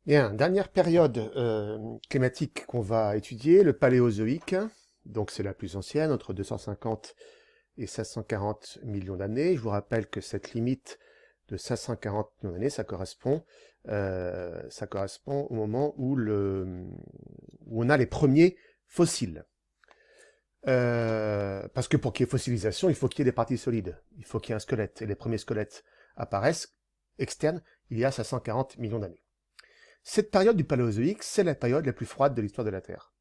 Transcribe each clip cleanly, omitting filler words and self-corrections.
Bien, dernière période climatique qu'on va étudier, le Paléozoïque. Donc c'est la plus ancienne, entre 250 et 540 millions d'années. Je vous rappelle que cette limite de 540 millions d'années, ça correspond au moment où on a les premiers fossiles. Parce que pour qu'il y ait fossilisation, il faut qu'il y ait des parties solides. Il faut qu'il y ait un squelette. Et les premiers squelettes apparaissent externes il y a 540 millions d'années. Cette période du Paléozoïque, c'est la période la plus froide de l'histoire de la Terre.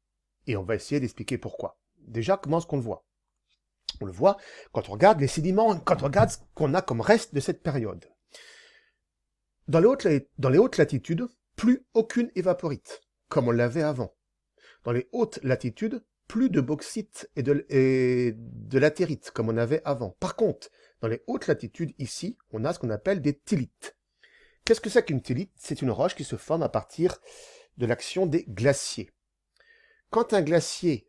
Et on va essayer d'expliquer pourquoi. Déjà, comment est-ce qu'on le voit? On le voit quand on regarde les sédiments, quand on regarde ce qu'on a comme reste de cette période. Dans les hautes latitudes, plus aucune évaporite, comme on l'avait avant. Dans les hautes latitudes, plus de bauxite et de latérite, comme on avait avant. Par contre, dans les hautes latitudes, ici, on a ce qu'on appelle des thylites. Qu'est-ce que c'est qu'une thylite? C'est une roche qui se forme à partir de l'action des glaciers. Quand un glacier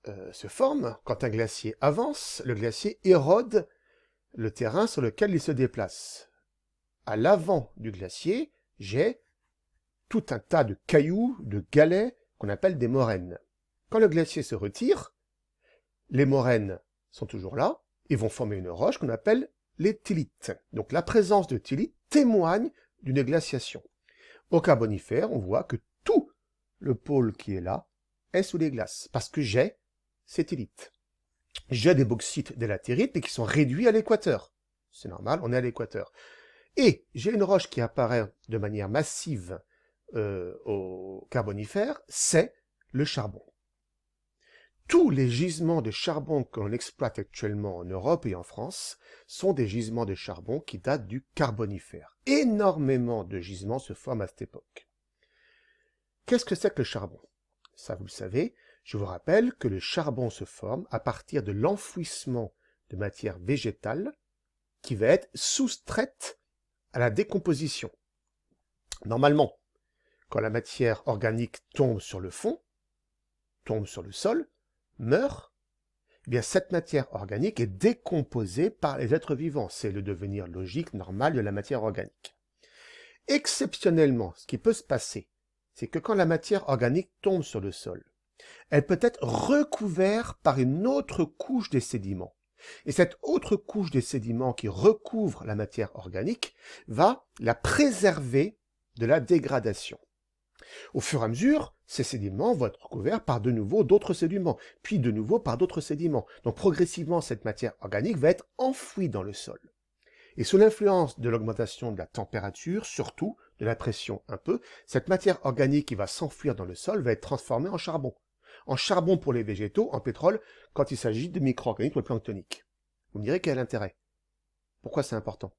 se forme, quand un glacier avance, le glacier érode le terrain sur lequel il se déplace. À l'avant du glacier, j'ai tout un tas de cailloux, de galets, qu'on appelle des moraines. Quand le glacier se retire, les moraines sont toujours là et vont former une roche qu'on appelle les thylites. Donc la présence de thylites témoigne d'une glaciation. Au Carbonifère, on voit que tout le pôle qui est là est sous les glaces, parce que j'ai ces thylites. J'ai des bauxites, des latérites, mais qui sont réduits à l'équateur. C'est normal, on est à l'équateur. Et j'ai une roche qui apparaît de manière massive au Carbonifère, c'est le charbon. Tous les gisements de charbon que l'on exploite actuellement en Europe et en France sont des gisements de charbon qui datent du Carbonifère. Énormément de gisements se forment à cette époque. Qu'est-ce que c'est que le charbon? Ça, vous le savez, je vous rappelle que le charbon se forme à partir de l'enfouissement de matière végétale qui va être soustraite à la décomposition. Normalement, quand la matière organique tombe sur le fond, tombe sur le sol, meurt, eh bien cette matière organique est décomposée par les êtres vivants. C'est le devenir logique, normal de la matière organique. Exceptionnellement, ce qui peut se passer, c'est que quand la matière organique tombe sur le sol, elle peut être recouverte par une autre couche des sédiments. Et cette autre couche des sédiments qui recouvre la matière organique va la préserver de la dégradation. Au fur et à mesure, ces sédiments vont être recouverts par de nouveau d'autres sédiments, puis de nouveau par d'autres sédiments. Donc progressivement, cette matière organique va être enfouie dans le sol. Et sous l'influence de l'augmentation de la température, surtout de la pression un peu, cette matière organique qui va s'enfuir dans le sol va être transformée en charbon. En charbon pour les végétaux, en pétrole quand il s'agit de micro-organismes planctoniques. Vous me direz quel est l'intérêt? Pourquoi c'est important?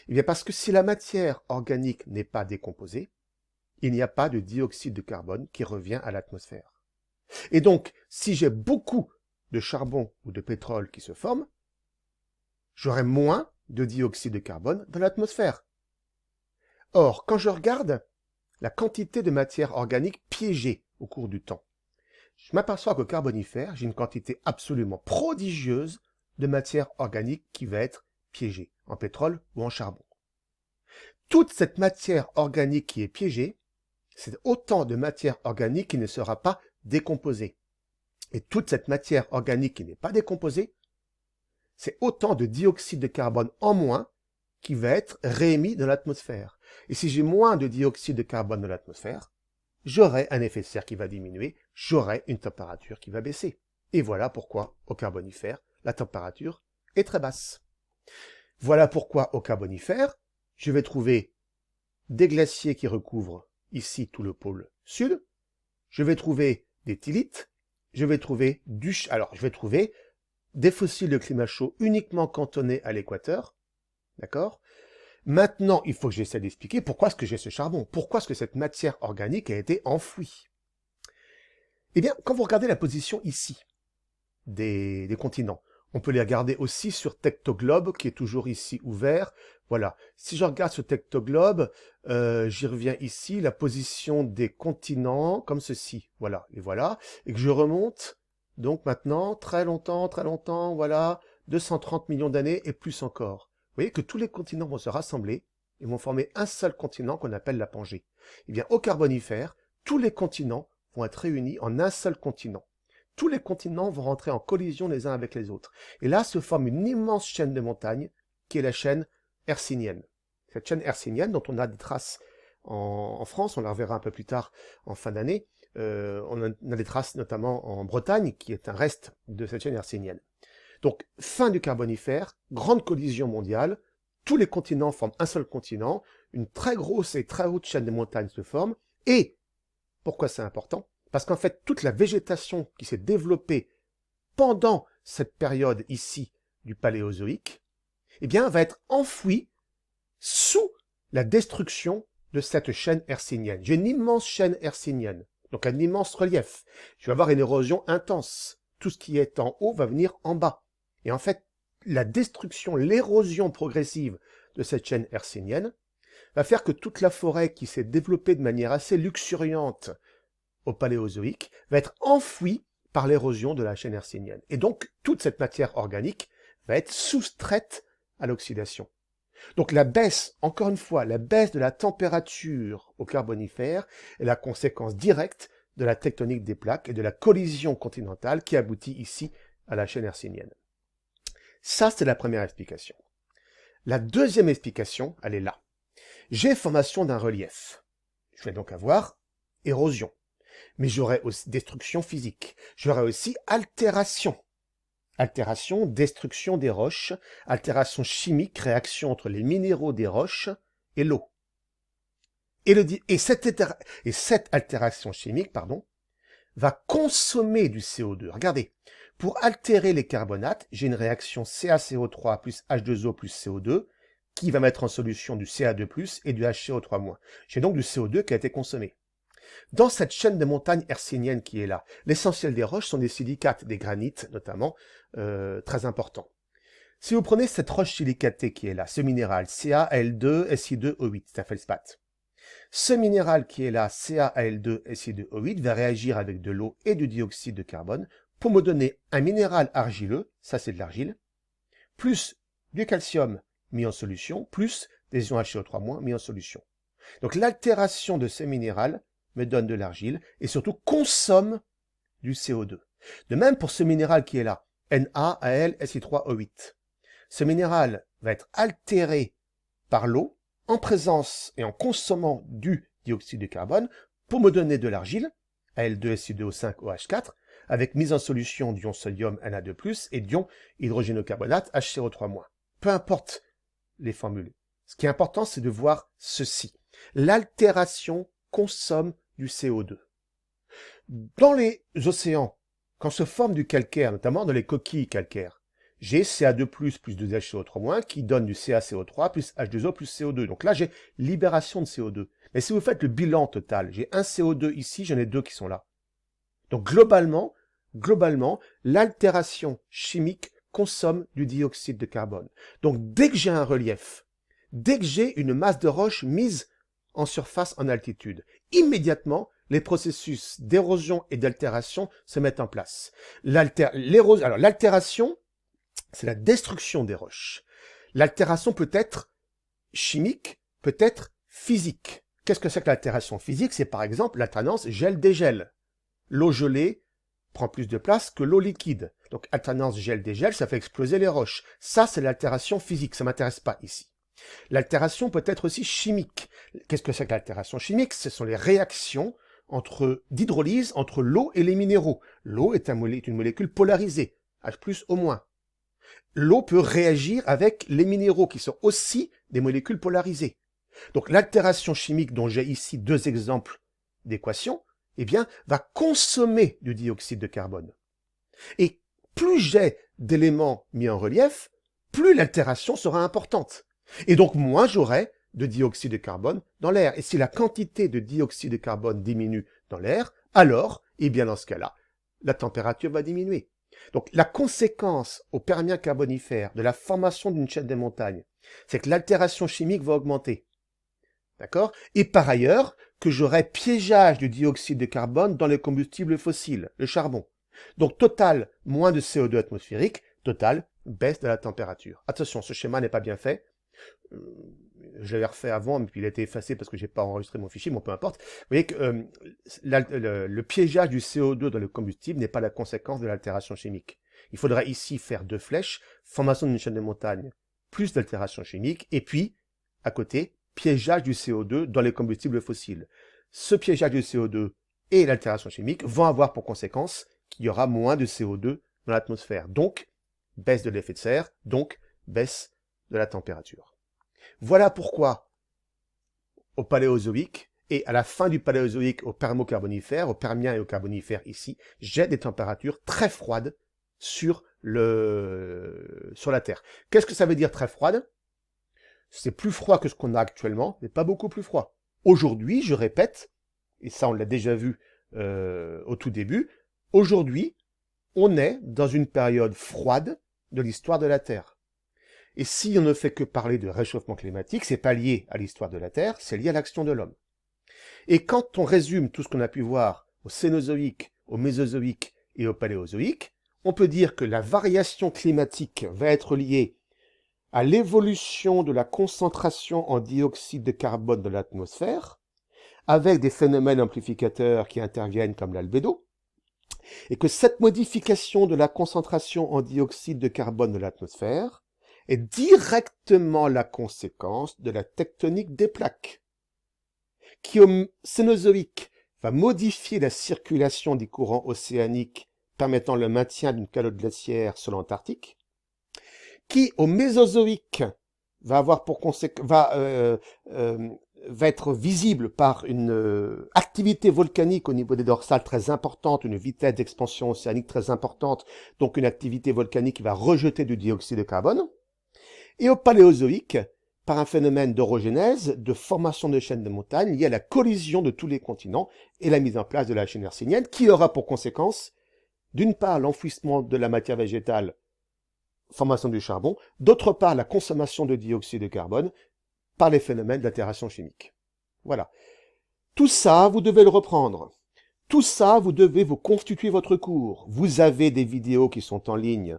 Eh bien parce que si la matière organique n'est pas décomposée, il n'y a pas de dioxyde de carbone qui revient à l'atmosphère. Et donc, si j'ai beaucoup de charbon ou de pétrole qui se forment, j'aurai moins de dioxyde de carbone dans l'atmosphère. Or, quand je regarde la quantité de matière organique piégée au cours du temps, je m'aperçois qu'au Carbonifère, j'ai une quantité absolument prodigieuse de matière organique qui va être piégée, en pétrole ou en charbon. Toute cette matière organique qui est piégée, c'est autant de matière organique qui ne sera pas décomposée. Et toute cette matière organique qui n'est pas décomposée, c'est autant de dioxyde de carbone en moins qui va être réémis dans l'atmosphère. Et si j'ai moins de dioxyde de carbone dans l'atmosphère, j'aurai un effet de serre qui va diminuer, j'aurai une température qui va baisser. Et voilà pourquoi, au Carbonifère, la température est très basse. Voilà pourquoi, au Carbonifère, je vais trouver des glaciers qui recouvrent ici tout le pôle sud, je vais trouver des thylites, je vais trouver des fossiles de climat chaud uniquement cantonnés à l'équateur, d'accord? Maintenant, il faut que j'essaie d'expliquer pourquoi est-ce que j'ai ce charbon, pourquoi est-ce que cette matière organique a été enfouie. Eh bien, quand vous regardez la position ici des continents, on peut les regarder aussi sur Tectoglobe, qui est toujours ici ouvert. Voilà. Si je regarde sur Tectoglobe, j'y reviens ici, la position des continents, comme ceci. Voilà. Et voilà. Et que je remonte, donc maintenant, très longtemps, voilà, 230 millions d'années et plus encore. Vous voyez que tous les continents vont se rassembler Ils vont former un seul continent qu'on appelle la Pangée. Eh bien, au Carbonifère, tous les continents vont être réunis en un seul continent. Tous les continents vont rentrer en collision les uns avec les autres. Et là se forme une immense chaîne de montagnes qui est la chaîne hercynienne. Cette chaîne hercynienne, dont on a des traces en France, on la reverra un peu plus tard en fin d'année, on a des traces notamment en Bretagne, qui est un reste de cette chaîne hercynienne. Donc, fin du Carbonifère, grande collision mondiale, tous les continents forment un seul continent, une très grosse et très haute chaîne de montagnes se forme, et, pourquoi c'est important? Parce qu'en fait, toute la végétation qui s'est développée pendant cette période ici du Paléozoïque, eh bien, va être enfouie sous la destruction de cette chaîne hercynienne. J'ai une immense chaîne hercynienne, donc un immense relief. Je vais avoir une érosion intense. Tout ce qui est en haut va venir en bas. Et en fait, la destruction, l'érosion progressive de cette chaîne hercynienne va faire que toute la forêt qui s'est développée de manière assez luxuriante au Paléozoïque va être enfouie par l'érosion de la chaîne hercynienne. Et donc, toute cette matière organique va être soustraite à l'oxydation. Donc la baisse, encore une fois, la baisse de la température au Carbonifère est la conséquence directe de la tectonique des plaques et de la collision continentale qui aboutit ici à la chaîne hercynienne. Ça, c'est la première explication. La deuxième explication, elle est là. J'ai formation d'un relief. Je vais donc avoir érosion. Mais j'aurai aussi destruction physique. J'aurai aussi altération. Altération, destruction des roches, altération chimique, réaction entre les minéraux des roches et l'eau. Et cette altération chimique, va consommer du CO2. Regardez, pour altérer les carbonates, j'ai une réaction CaCO3 plus H2O plus CO2 qui va mettre en solution du Ca2+, et du HCO3-. J'ai donc du CO2 qui a été consommé. Dans cette chaîne de montagnes hercyniennes qui est là, l'essentiel des roches sont des silicates, des granites notamment, très importants. Si vous prenez cette roche silicatée qui est là, ce minéral, CaAl2SI2O8, c'est un feldspath. Ce minéral qui est là, CaAl2SI2O8, va réagir avec de l'eau et du dioxyde de carbone pour me donner un minéral argileux, ça c'est de l'argile, plus du calcium mis en solution, plus des ions HCO3- mis en solution. Donc l'altération de ce minéral me donne de l'argile et surtout consomme du CO2. De même pour ce minéral qui est là, NaAlSi3O8. Ce minéral va être altéré par l'eau en présence et en consommant du dioxyde de carbone pour me donner de l'argile, Al2Si2O5OH4, avec mise en solution d'ion sodium Na2+, et d'ion hydrogénocarbonate HCO3-. Peu importe les formules. Ce qui est important, c'est de voir ceci. L'altération consomme du CO2. Dans les océans, quand se forme du calcaire, notamment dans les coquilles calcaires, j'ai Ca2+, plus 2HCO3- qui donne du CaCO3 plus H2O plus CO2. Donc là, j'ai libération de CO2. Mais si vous faites le bilan total, j'ai un CO2 ici, j'en ai deux qui sont là. Donc globalement, l'altération chimique consomme du dioxyde de carbone. Donc dès que j'ai un relief, dès que j'ai une masse de roche mise en surface en altitude, immédiatement, les processus d'érosion et d'altération se mettent en place. L'altération, c'est la destruction des roches. L'altération peut être chimique, peut être physique. Qu'est-ce que c'est que l'altération physique? C'est par exemple l'alternance gel-dégel. L'eau gelée prend plus de place que l'eau liquide. Donc alternance gel-dégel, ça fait exploser les roches. Ça, c'est l'altération physique, ça ne m'intéresse pas ici. L'altération peut être aussi chimique. Qu'est-ce que c'est que l'altération chimique? Ce sont les réactions d'hydrolyse entre l'eau et les minéraux. L'eau est une molécule polarisée, H+, au moins. L'eau peut réagir avec les minéraux qui sont aussi des molécules polarisées. Donc l'altération chimique dont j'ai ici deux exemples d'équations, eh bien, va consommer du dioxyde de carbone. Et plus j'ai d'éléments mis en relief, plus l'altération sera importante. Et donc moins j'aurai de dioxyde de carbone dans l'air. Et si la quantité de dioxyde de carbone diminue dans l'air, alors, eh bien dans ce cas-là, la température va diminuer. Donc la conséquence au Permien carbonifère de la formation d'une chaîne des montagnes, c'est que l'altération chimique va augmenter. D'accord? Et par ailleurs, que j'aurai piégeage du dioxyde de carbone dans les combustibles fossiles, le charbon. Donc total, moins de CO2 atmosphérique, total, baisse de la température. Attention, ce schéma n'est pas bien fait. je l'avais refait avant, mais puis il a été effacé parce que j'ai pas enregistré mon fichier, bon, peu importe. Vous voyez que le piégeage du CO2 dans le combustible n'est pas la conséquence de l'altération chimique. Il faudrait ici faire 2 flèches, formation d'une chaîne de montagne, plus d'altération chimique, et puis, à côté, piégeage du CO2 dans les combustibles fossiles. Ce piégeage du CO2 et l'altération chimique vont avoir pour conséquence qu'il y aura moins de CO2 dans l'atmosphère. Donc, baisse de l'effet de serre, donc baisse de la température. Voilà pourquoi, au Paléozoïque, et à la fin du Paléozoïque, au Permo-Carbonifère, au Permien et au Carbonifère ici, j'ai des températures très froides sur la Terre. Qu'est-ce que ça veut dire très froide? C'est plus froid que ce qu'on a actuellement, mais pas beaucoup plus froid. Aujourd'hui, je répète, et ça on l'a déjà vu au tout début, aujourd'hui, on est dans une période froide de l'histoire de la Terre. Et si on ne fait que parler de réchauffement climatique, c'est pas lié à l'histoire de la Terre, c'est lié à l'action de l'homme. Et quand on résume tout ce qu'on a pu voir au Cénozoïque, au Mésozoïque et au Paléozoïque, on peut dire que la variation climatique va être liée à l'évolution de la concentration en dioxyde de carbone de l'atmosphère, avec des phénomènes amplificateurs qui interviennent comme l'albédo, et que cette modification de la concentration en dioxyde de carbone de l'atmosphère est directement la conséquence de la tectonique des plaques, qui au Cénozoïque va modifier la circulation des courants océaniques permettant le maintien d'une calotte glaciaire sur l'Antarctique, qui au Mésozoïque va avoir pour conséquence va être visible par une activité volcanique au niveau des dorsales très importante, une vitesse d'expansion océanique très importante, donc une activité volcanique qui va rejeter du dioxyde de carbone, et au Paléozoïque, par un phénomène d'orogénèse, de formation de chaînes de montagnes liées à la collision de tous les continents et la mise en place de la chaîne hercynienne, qui aura pour conséquence, d'une part, l'enfouissement de la matière végétale, formation du charbon, d'autre part, la consommation de dioxyde de carbone par les phénomènes d'altération chimique. Voilà. Tout ça, vous devez le reprendre. Tout ça, vous devez vous constituer votre cours. Vous avez des vidéos qui sont en ligne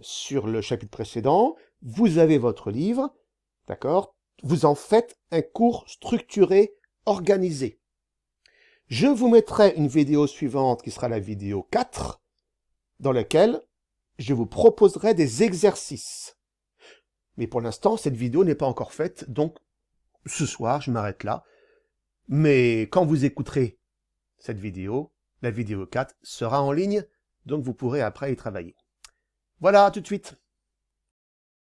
sur le chapitre précédent. Vous avez votre livre, d'accord? Vous en faites un cours structuré, organisé. Je vous mettrai une vidéo suivante qui sera la vidéo 4, dans laquelle je vous proposerai des exercices. Mais pour l'instant, cette vidéo n'est pas encore faite, donc ce soir, je m'arrête là. Mais quand vous écouterez cette vidéo, la vidéo 4 sera en ligne, donc vous pourrez après y travailler. Voilà, à tout de suite.